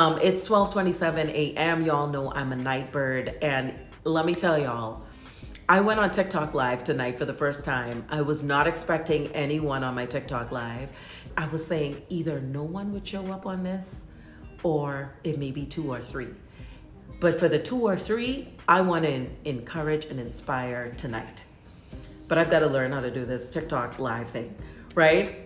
It's 12:27 a.m. Y'all know I'm a night bird, and let me tell y'all, I went on TikTok live tonight for the first time. I was not expecting anyone on my TikTok live. I was saying either no one would show up on this, or it may be two or three. But for the two or three, I want to encourage and inspire tonight. But I've got to learn how to do this TikTok live thing, right?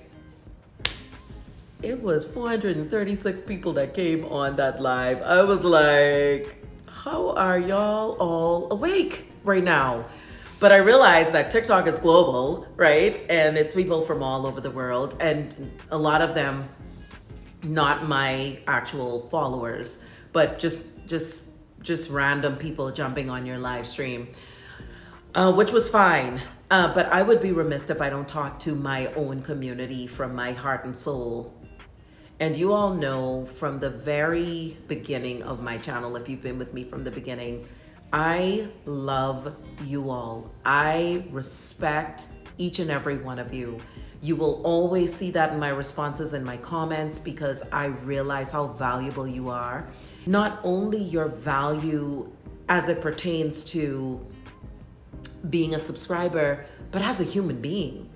It was 436 people that came on that live. I was like, how are y'all all awake right now? But I realized that TikTok is global, right? And it's people from all over the world, and a lot of them not my actual followers, but just random people jumping on your live stream, which was fine. But I would be remiss if I don't talk to my own community from my heart and soul. And you all know from the very beginning of my channel, if you've been with me from the beginning, I love you all. I respect each and every one of you. You will always see that in my responses and my comments, because I realize how valuable you are. Not only your value as it pertains to being a subscriber, but as a human being.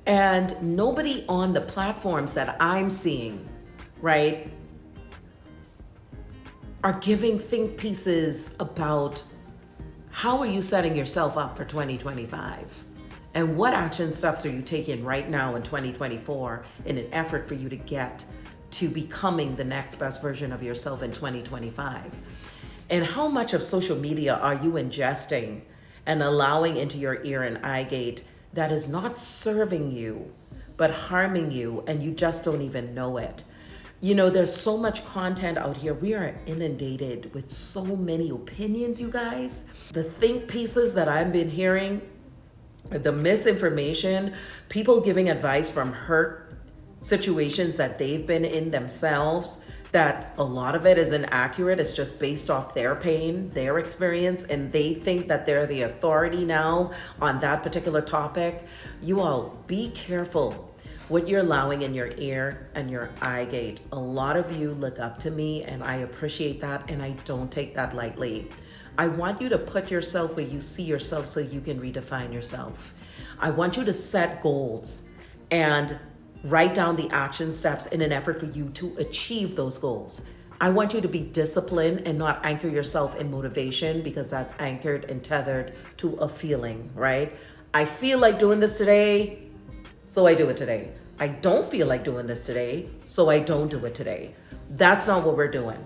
And nobody on the platforms that I'm seeing, right, are giving think pieces about how are you setting yourself up for 2025? And what action steps are you taking right now in 2024 in an effort for you to get to becoming the next best version of yourself in 2025? And how much of social media are you ingesting and allowing into your ear and eye gate that is not serving you, but harming you, and you just don't even know it? You know, there's so much content out here. We are inundated with so many opinions, you guys. The think pieces that I've been hearing, the misinformation, people giving advice from hurt situations that they've been in themselves, that a lot of it is inaccurate. It's just based off their pain, their experience, and they think that they're the authority now on that particular topic. You all be careful what you're allowing in your ear and your eye gate. A lot of you look up to me, and I appreciate that, and I don't take that lightly. I want you to put yourself where you see yourself so you can redefine yourself. I want you to set goals and write down the action steps in an effort for you to achieve those goals. I want you to be disciplined and not anchor yourself in motivation, because that's anchored and tethered to a feeling, right? I feel like doing this today, so I do it today. I don't feel like doing this today, so I don't do it today. That's not what we're doing.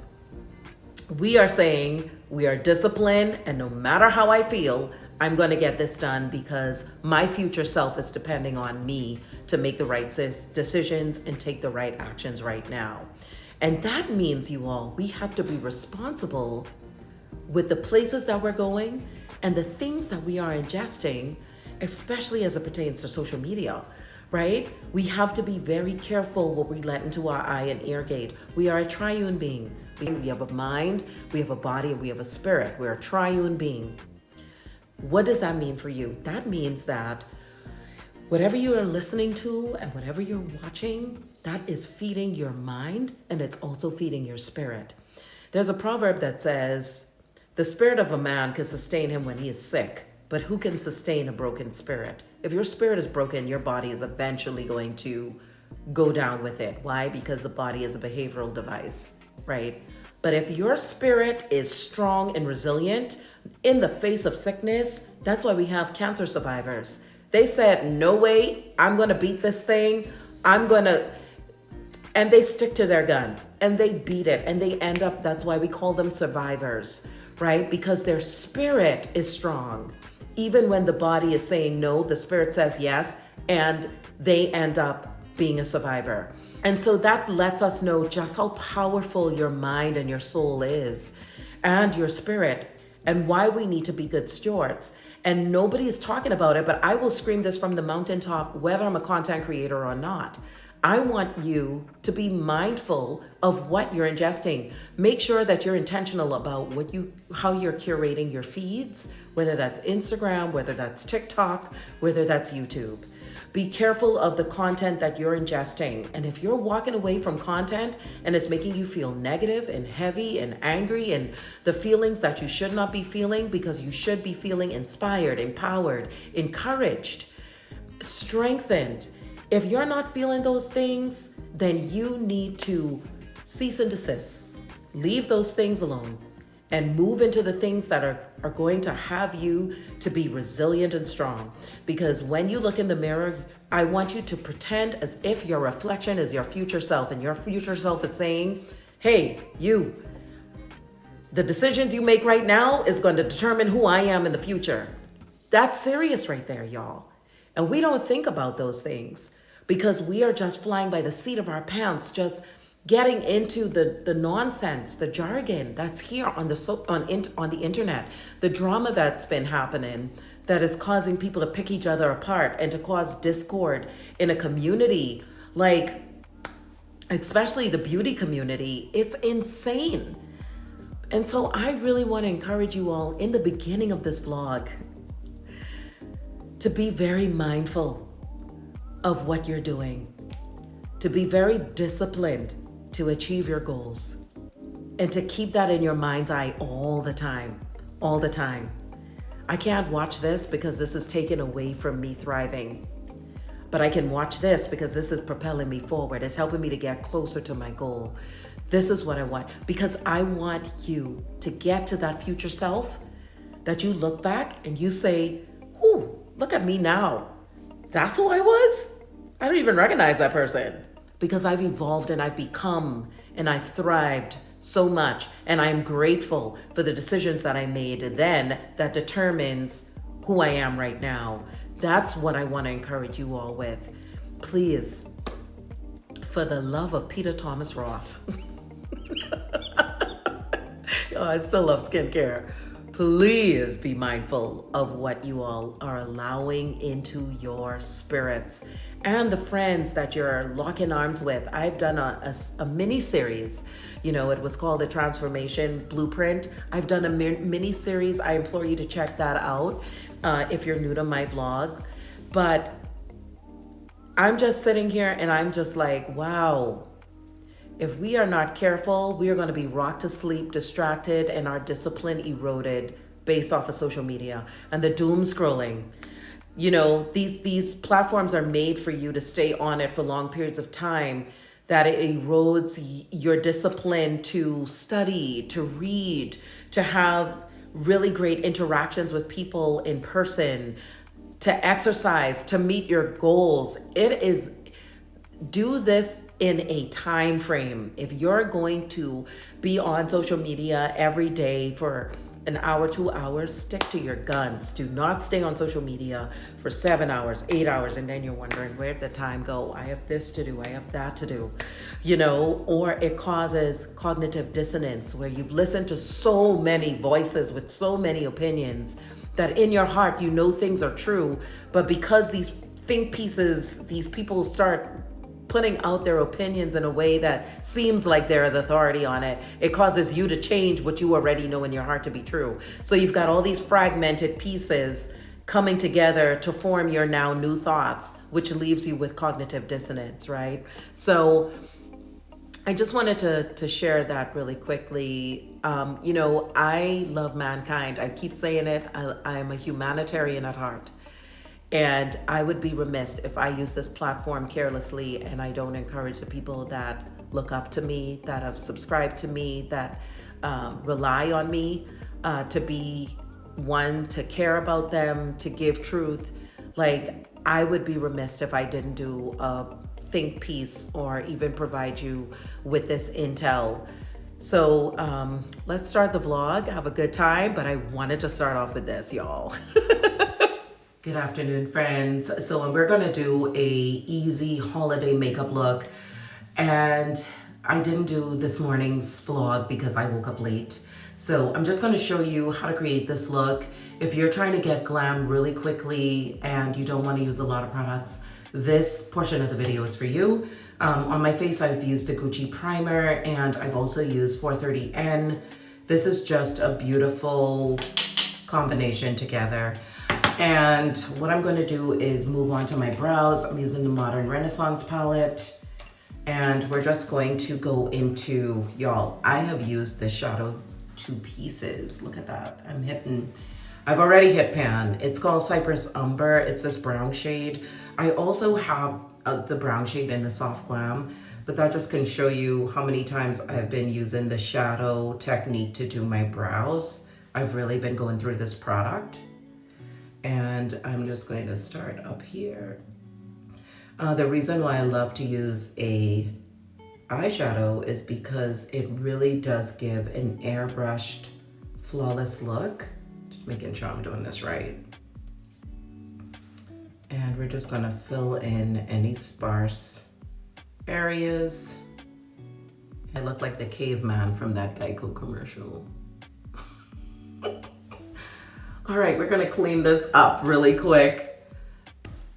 We are saying we are disciplined, and no matter how I feel, I'm going to get this done, because my future self is depending on me to make the right decisions and take the right actions right now. And that means, you all, we have to be responsible with the places that we're going and the things that we are ingesting, especially as it pertains to social media, right? We have to be very careful what we let into our eye and ear gate. We are a triune being. We have a mind, we have a body, and we have a spirit. We're a triune being. What does that mean for you? That means that whatever you are listening to and whatever you're watching, that is feeding your mind, and it's also feeding your spirit. There's a proverb that says, the spirit of a man can sustain him when he is sick, but who can sustain a broken spirit? If your spirit is broken, your body is eventually going to go down with it. Why? Because the body is a behavioral device, right? But if your spirit is strong and resilient in the face of sickness, that's why we have cancer survivors. They said, no way, I'm going to beat this thing. And they stick to their guns and they beat it, and they end up, that's why we call them survivors, right? Because their spirit is strong. Even when the body is saying no, the spirit says yes, and they end up being a survivor. And so that lets us know just how powerful your mind and your soul is, and your spirit, and why we need to be good stewards. And nobody is talking about it, but I will scream this from the mountaintop, whether I'm a content creator or not. I want you to be mindful of what you're ingesting. Make sure that you're intentional about how you're curating your feeds, whether that's Instagram, whether that's TikTok, whether that's YouTube. Be careful of the content that you're ingesting. And if you're walking away from content and it's making you feel negative and heavy and angry and the feelings that you should not be feeling, because you should be feeling inspired, empowered, encouraged, strengthened. If you're not feeling those things, then you need to cease and desist. Leave those things alone and move into the things that are going to have you to be resilient and strong. Because when you look in the mirror, I want you to pretend as if your reflection is your future self, and your future self is saying, hey, you, the decisions you make right now is going to determine who I am in the future. That's serious right there, y'all. And we don't think about those things because we are just flying by the seat of our pants, just getting into the nonsense, the jargon that's here on the internet, the drama that's been happening that is causing people to pick each other apart and to cause discord in a community, like especially the beauty community. It's insane. And so I really want to encourage you all in the beginning of this vlog to be very mindful of what you're doing, to be very disciplined to achieve your goals, and to keep that in your mind's eye all the time, all the time. I can't watch this because this is taken away from me thriving, but I can watch this because this is propelling me forward. It's helping me to get closer to my goal. This is what I want, because I want you to get to that future self that you look back and you say, ooh, look at me now. That's who I was? I don't even recognize that person. Because I've evolved and I've become and I've thrived so much. And I'm grateful for the decisions that I made then that determines who I am right now. That's what I want to encourage you all with. Please, for the love of Peter Thomas Roth. Oh, I still love skincare. Please be mindful of what you all are allowing into your spirits and the friends that you're locking arms with. I've done a mini series. You know, it was called the Transformation Blueprint. I've done a mini series. I implore you to check that out if you're new to my vlog. But I'm just sitting here and I'm just like, wow. If we are not careful, we are going to be rocked to sleep, distracted, and our discipline eroded based off of social media and the doom scrolling. You know, these platforms are made for you to stay on it for long periods of time, that it erodes your discipline to study, to read, to have really great interactions with people in person, to exercise, to meet your goals. Do this in a time frame. If you're going to be on social media every day for an hour, 2 hours, stick to your guns. Do not stay on social media for 7 hours, 8 hours, and then you're wondering, where'd the time go? I have this to do, I have that to do, you know, or it causes cognitive dissonance where you've listened to so many voices with so many opinions that in your heart, you know things are true, but because these think pieces, these people start putting out their opinions in a way that seems like they're the authority on it, it causes you to change what you already know in your heart to be true. So you've got all these fragmented pieces coming together to form your now new thoughts, which leaves you with cognitive dissonance, right? So I just wanted to share that really quickly. You know, I love mankind. I keep saying it. I am a humanitarian at heart. And I would be remiss if I use this platform carelessly and I don't encourage the people that look up to me, that have subscribed to me, that rely on me to be one, to care about them, to give truth. Like, I would be remiss if I didn't do a think piece or even provide you with this intel. So let's start the vlog, have a good time, but I wanted to start off with this, y'all. Good afternoon, friends. So we're gonna do a easy holiday makeup look. And I didn't do this morning's vlog because I woke up late. So I'm just gonna show you how to create this look. If you're trying to get glam really quickly and you don't wanna use a lot of products, this portion of the video is for you. On my face, I've used a Gucci primer and I've also used 430N. This is just a beautiful combination together. And what I'm going to do is move on to my brows. I'm using the Modern Renaissance palette. And we're just going to go into, y'all, I have used this shadow 2 pieces. Look at that. I've already hit pan. It's called Cypress Umber. It's this brown shade. I also have the brown shade in the Soft Glam, but that just can show you how many times I've been using the shadow technique to do my brows. I've really been going through this product. And I'm just going to start up here. The reason why I love to use a eyeshadow is because it really does give an airbrushed, flawless look. Just making sure I'm doing this right. And we're just gonna fill in any sparse areas. I look like the caveman from that Geico commercial. All right, we're gonna clean this up really quick.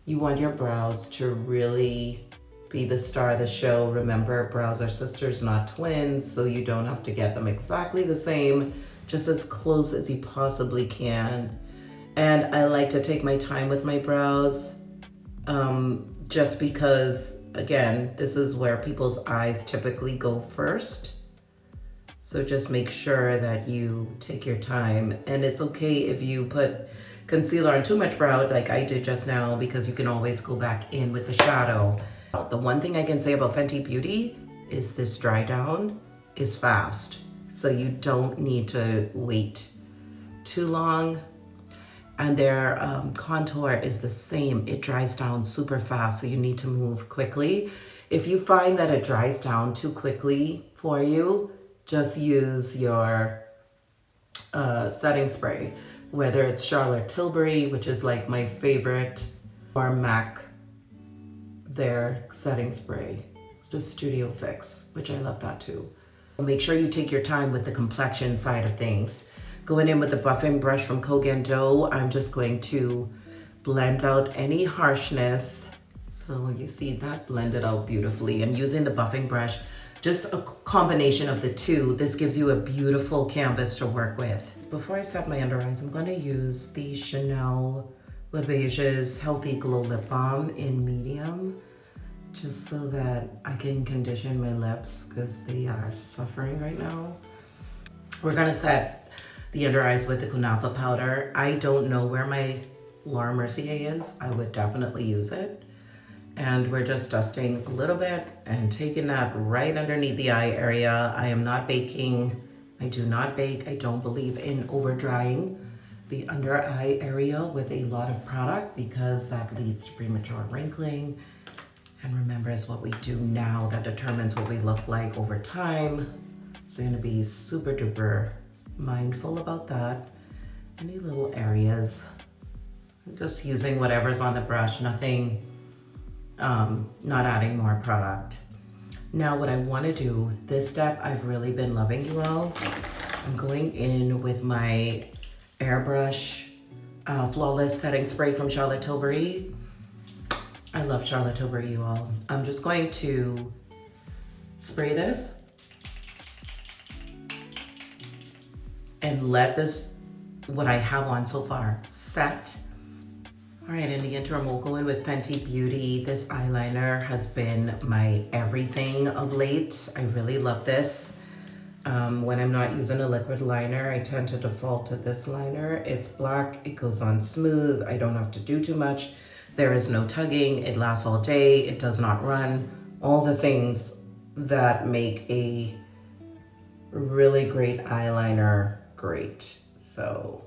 You want your brows to really be the star of the show. Remember, brows are sisters, not twins, so you don't have to get them exactly the same, just as close as you possibly can. And I like to take my time with my brows, just because, again, this is where people's eyes typically go first. So just make sure that you take your time. And it's okay if you put concealer on too much brow like I did just now, because you can always go back in with the shadow. The one thing I can say about Fenty Beauty is this dry down is fast. So you don't need to wait too long. And their contour is the same. It dries down super fast, so you need to move quickly. If you find that it dries down too quickly for you, just use your setting spray. Whether it's Charlotte Tilbury, which is like my favorite, or MAC, their setting spray, just Studio Fix, which I love that too. Make sure you take your time with the complexion side of things. Going in with the buffing brush from Koh Gen, I'm just going to blend out any harshness. So you see that blended out beautifully. And using the buffing brush, just a combination of the two, this gives you a beautiful canvas to work with. Before I set my under eyes, I'm going to use the Chanel Le Beige's Healthy Glow Lip Balm in medium, just so that I can condition my lips because they are suffering right now. We're going to set the under eyes with the Kunaffa powder. I don't know where my Laura Mercier is. I would definitely use it. And we're just dusting a little bit and taking that right underneath the eye area. I am not baking. I do not bake. I don't believe in over drying the under eye area with a lot of product because that leads to premature wrinkling. And remember, it's what we do now that determines what we look like over time. So you're gonna be super duper mindful about that. Any little areas, I'm just using whatever's on the brush, nothing, not adding more product. Now what I want to do, this step I've really been loving, you all. I'm going in with my airbrush flawless setting spray from Charlotte Tilbury. I love Charlotte Tilbury, you all. I'm just going to spray this and let this, what I have on so far, set. All right, in the interim, we'll go in with Fenty Beauty. This eyeliner has been my everything of late. I really love this. When I'm not using a liquid liner, I tend to default to this liner. It's black, it goes on smooth. I don't have to do too much. There is no tugging, it lasts all day, it does not run. All the things that make a really great eyeliner great. So,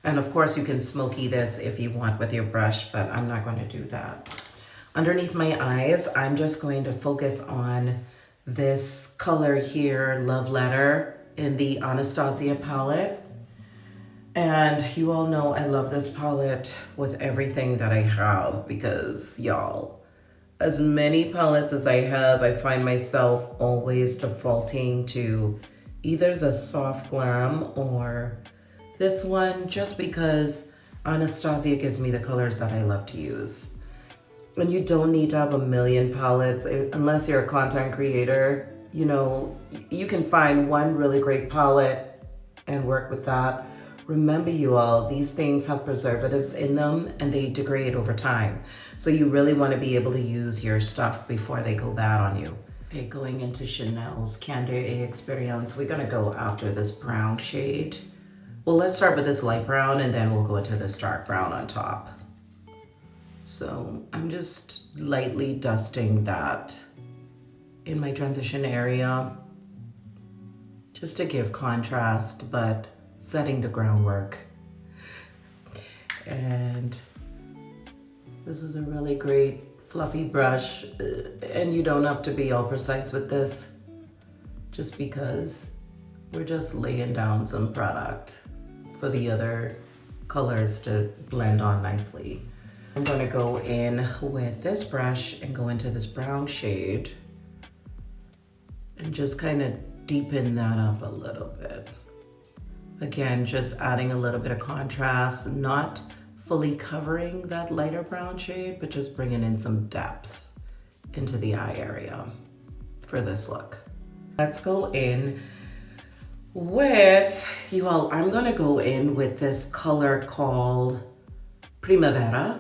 and of course you can smoky this if you want with your brush, but I'm not going to do that. Underneath my eyes, I'm just going to focus on this color here, Love Letter, in the Anastasia palette. And you all know I love this palette with everything that I have because, y'all, as many palettes as I have, I find myself always defaulting to either the Soft Glam or this one, just because Anastasia gives me the colors that I love to use. And you don't need to have a million palettes unless you're a content creator. You know, you can find one really great palette and work with that. Remember, you all, these things have preservatives in them and they degrade over time. So you really want to be able to use your stuff before they go bad on you. Okay, going into Chanel's Candé Experience, we're going to go after this brown shade. Well, let's start with this light brown and then we'll go into this dark brown on top. So I'm just lightly dusting that in my transition area just to give contrast, but setting the groundwork. And this is a really great fluffy brush, and you don't have to be all precise with this, just because we're just laying down some product for the other colors to blend on nicely. I'm gonna go in with this brush and go into this brown shade and just kind of deepen that up a little bit. Again, just adding a little bit of contrast, not fully covering that lighter brown shade, but just bringing in some depth into the eye area for this look. Let's go in with, you all, I'm gonna go in with this color called Primavera.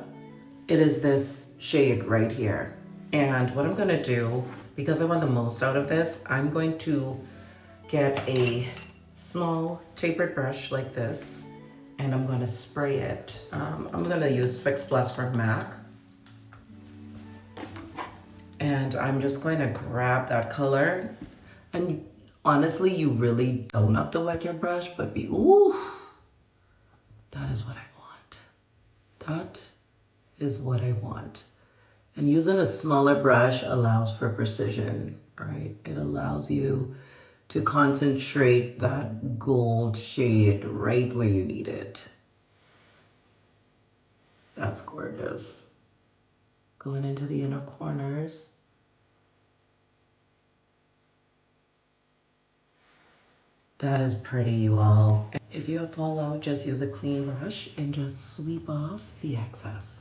It is this shade right here. And what I'm gonna do, because I want the most out of this, I'm going to get a small tapered brush like this, and I'm gonna spray it. I'm gonna use Fix Plus from MAC. And I'm just going to grab that color. And honestly, you really don't have to wet your brush, but ooh, that is what I want. That is what I want. And using a smaller brush allows for precision, right? It allows you to concentrate that gold shade right where you need it. That's gorgeous. Going into the inner corners. That is pretty, you all. If you have fallout, just use a clean brush and just sweep off the excess.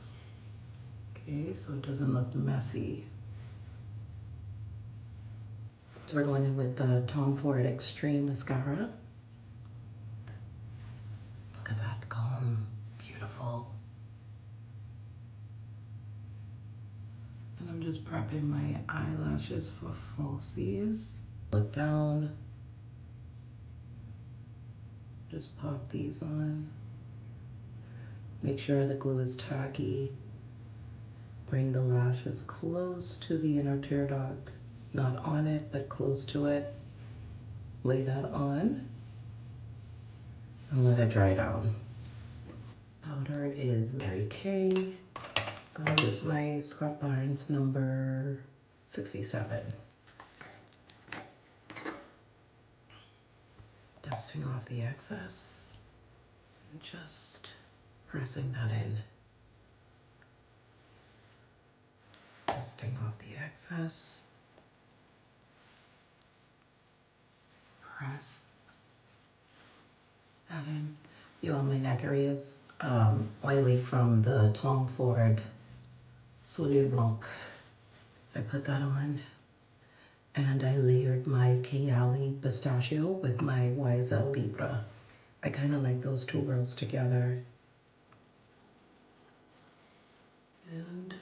Okay, so it doesn't look messy. So we're going in with the Tom Ford Extreme Mascara. Look at that comb, beautiful. And I'm just prepping my eyelashes for falsies. Look down. Just pop these on. Make sure the glue is tacky. Bring the lashes close to the inner tear duct. Not on it, but close to it. Lay that on and let it dry down. Powder is Mary Kay. So I'll use my Scott Barnes number 67. Dusting off the excess and just pressing that in. Dusting off the excess. Press that in. You all, my neck area is oily from the Tom Ford Soleil Blanc. I put that on. And I layered my Kayali Pistachio with my YSL Libra. I kind of like those two worlds together. And,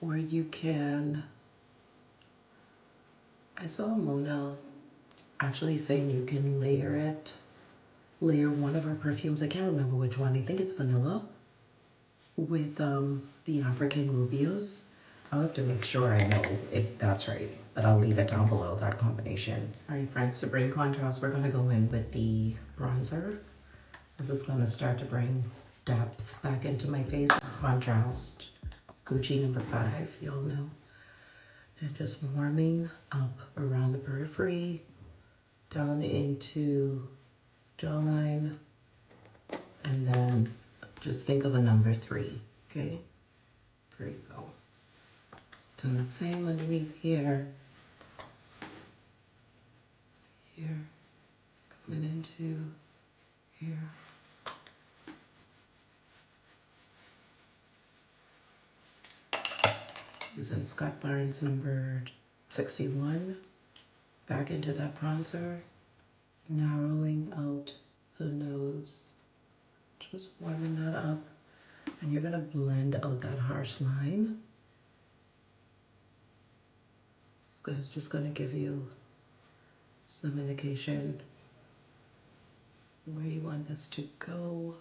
or you can, I saw Mona actually saying you can layer one of her perfumes, I can't remember which one, I think it's vanilla, with the African Rubios. I'll have to make sure I know if that's right, but I'll leave it down below, that combination. All right, friends, to bring contrast, we're gonna go in with the bronzer. This is gonna start to bring depth back into my face. Contrast, Gucci number 5, y'all know. And just warming up around the periphery, down into jawline, and then just think of a number 3, okay? There you go. Doing the same underneath here. Here, coming into here. Using Scott Barnes number 61. Back into that bronzer. Narrowing out the nose. Just warming that up. And you're gonna blend out that harsh line. It's just gonna give you some indication where you want this to go.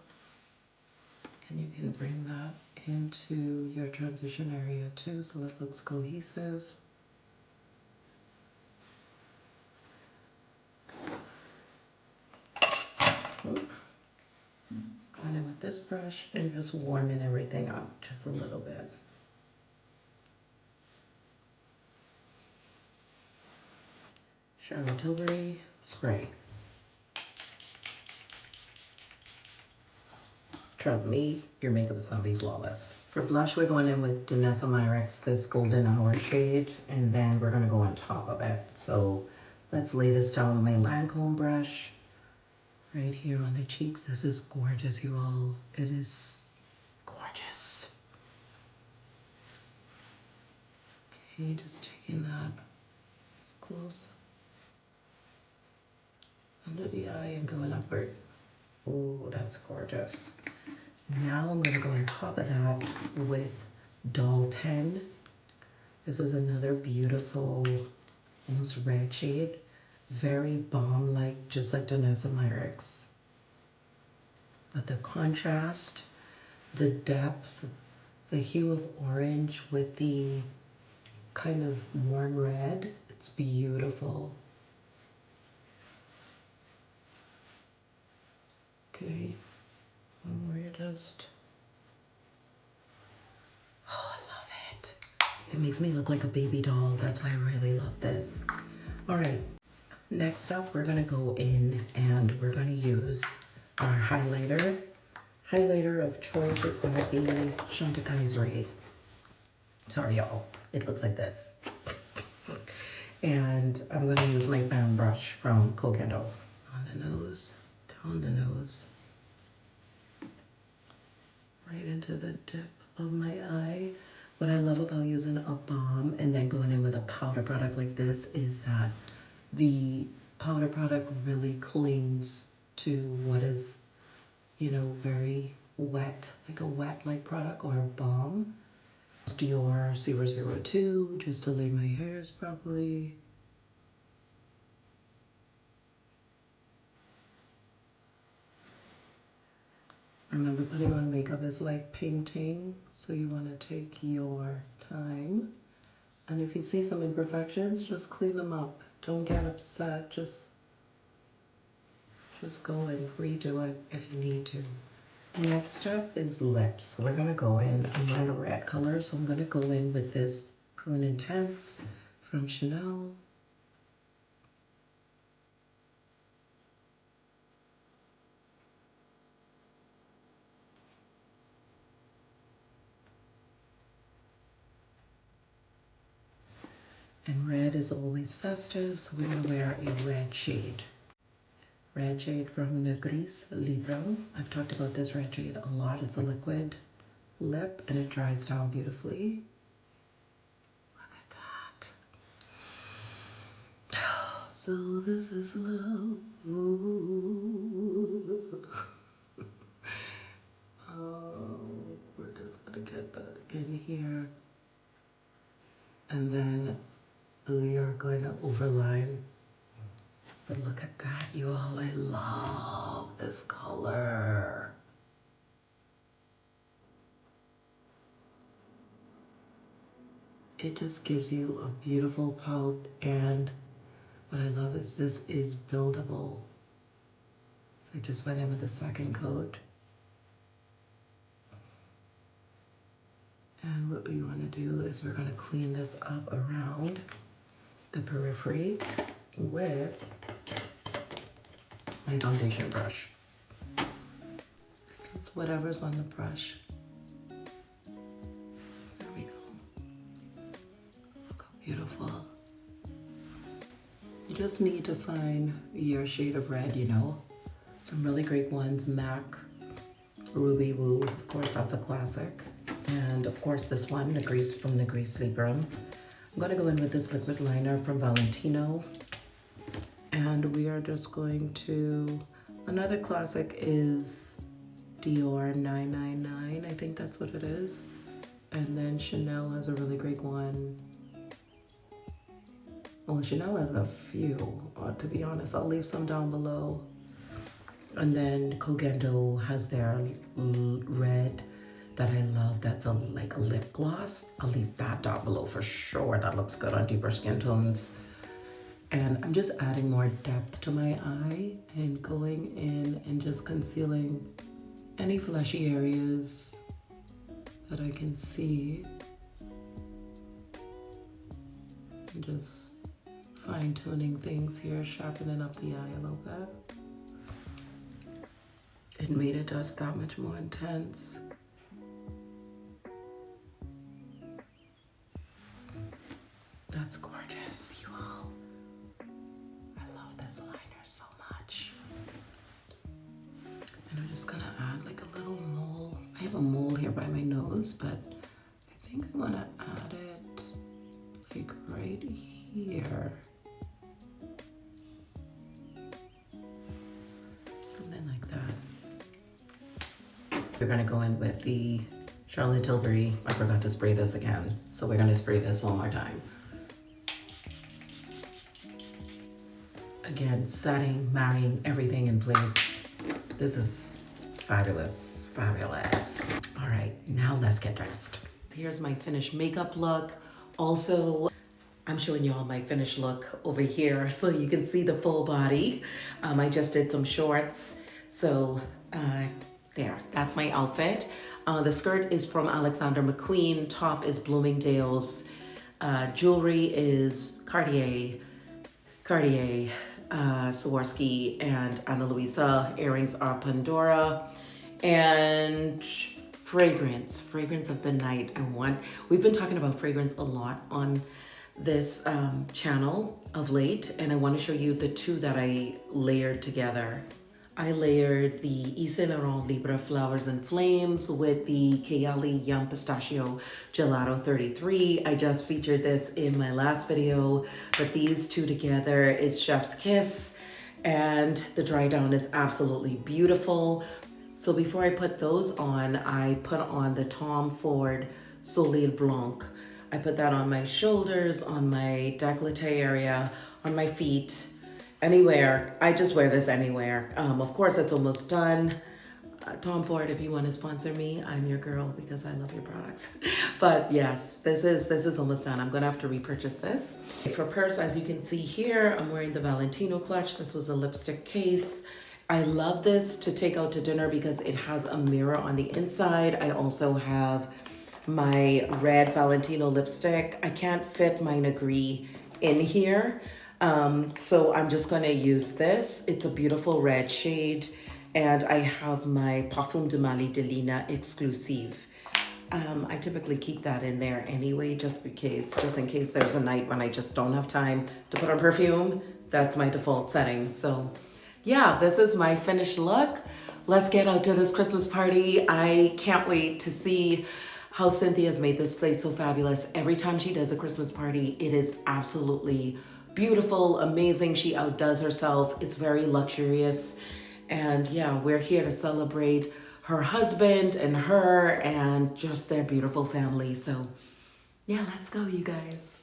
And you can bring that into your transition area too, so it looks cohesive. Going in with this brush and just warming everything up just a little bit. Charlotte Tilbury spray. Trust me, your makeup is gonna be flawless. For blush, we're going in with Danessa Myricks, this golden hour shade, and then we're gonna go on top of it. So let's lay this down with my Lancome brush. Right here on the cheeks. This is gorgeous, you all. It is gorgeous. Okay, just taking that close under the eye and going upward. Oh, that's gorgeous. Now I'm gonna go on top of that with Doll 10. This is another beautiful, almost red shade. Very balm-like, just like Danessa Myricks. But the contrast, the depth, the hue of orange with the kind of warm red, it's beautiful. Okay, and we're just, oh, I love it. It makes me look like a baby doll. That's why I really love this. All right, next up, we're gonna go in and we're gonna use our highlighter. Highlighter of choice is gonna be Chantecaille's. Sorry, y'all, it looks like this. And I'm gonna use my fan brush from Koh Gen. On the nose, down the nose, right into the tip of my eye. What I love about using a balm and then going in with a powder product like this is that the powder product really clings to what is, you know, very wet, like a wet-like product or a balm. Dior 002 just to lay my hairs properly. Remember, putting on makeup is like painting, so you want to take your time. And if you see some imperfections, just clean them up. Don't get upset. Just go and redo it if you need to. Next up is lips. We're gonna go in. I'm wearing a red color, so I'm gonna go in with this Prune Intense from Chanel. And red is always festive, so we're gonna wear a red shade. Red shade from Gris Librem. I've talked about this red shade a lot. It's a liquid lip and it dries down beautifully. Look at that. So this is love. Ooh. Oh, we're just gonna get that in here. And then we are going to overline. But look at that, you all. I love this color. It just gives you a beautiful pout, and what I love is this is buildable. So I just went in with the second coat. And what we want to do is we're going to clean this up around the periphery with my foundation brush. It's whatever's on the brush. There we go. Look how beautiful. You just need to find your shade of red, you know. Some really great ones, MAC, Ruby Woo, of course that's a classic. And of course this one, Gris from Gris Librem. I'm gonna go in with this liquid liner from Valentino. And we are just going to Another classic is Dior 999. I think that's what it is. And then Chanel has a really great one. Well, Chanel has a few, to be honest. I'll leave some down below. And then Koh Gen has their red that I love. That's like a lip gloss. I'll leave that down below for sure. That looks good on deeper skin tones. And I'm just adding more depth to my eye and going in and just concealing any fleshy areas that I can see. And just fine-tuning things here, sharpening up the eye a little bit. It made it just that much more intense. That's gorgeous, you all. I love this liner so much. And I'm just gonna add like a little mole. I have a mole here by my nose, but I think I wanna add it like right here. Something like that. We're gonna go in with the Charlotte Tilbury. I forgot to spray this again, so we're gonna spray this one more time. Again, setting, marrying everything in place. This is fabulous, fabulous. All right, now let's get dressed. Here's my finished makeup look. Also, I'm showing y'all my finished look over here so you can see the full body. I just did some shorts. So there, that's my outfit. The skirt is from Alexander McQueen. Top is Bloomingdale's. Jewelry is Cartier, Swarovski, and Ana Luisa. Earrings are Pandora. And fragrance of the night. We've been talking about fragrance a lot on this channel of late, and I want to show you the two that I layered together. I layered the Yves Saint Laurent Libra Flowers and Flames with the Kayali Yum Pistachio Gelato 33. I just featured this in my last video, but these two together is Chef's Kiss, and the dry down is absolutely beautiful. So before I put those on, I put on the Tom Ford Soleil Blanc. I put that on my shoulders, on my décolleté area, on my feet, anywhere. I just wear this anywhere. Of course, it's almost done. Tom Ford, if you want to sponsor me, I'm your girl because I love your products. But yes, this is almost done. I'm gonna have to repurchase this. For purse, as you can see here, I'm wearing the Valentino clutch. This was a lipstick case. I love this to take out to dinner because it has a mirror on the inside. I also have my red Valentino lipstick. I can't fit my Negri in here. So I'm just gonna use this. It's a beautiful red shade. And I have my Parfum de Mali de Lina Exclusive. I typically keep that in there anyway, just in case there's a night when I just don't have time to put on perfume. That's my default setting. So yeah, this is my finished look. Let's get out to this Christmas party. I can't wait to see how Cynthia's made this place so fabulous. Every time she does a Christmas party, it is absolutely beautiful, amazing. She outdoes herself. It's very luxurious. And yeah, we're here to celebrate her husband and her and just their beautiful family. So yeah, let's go, you guys.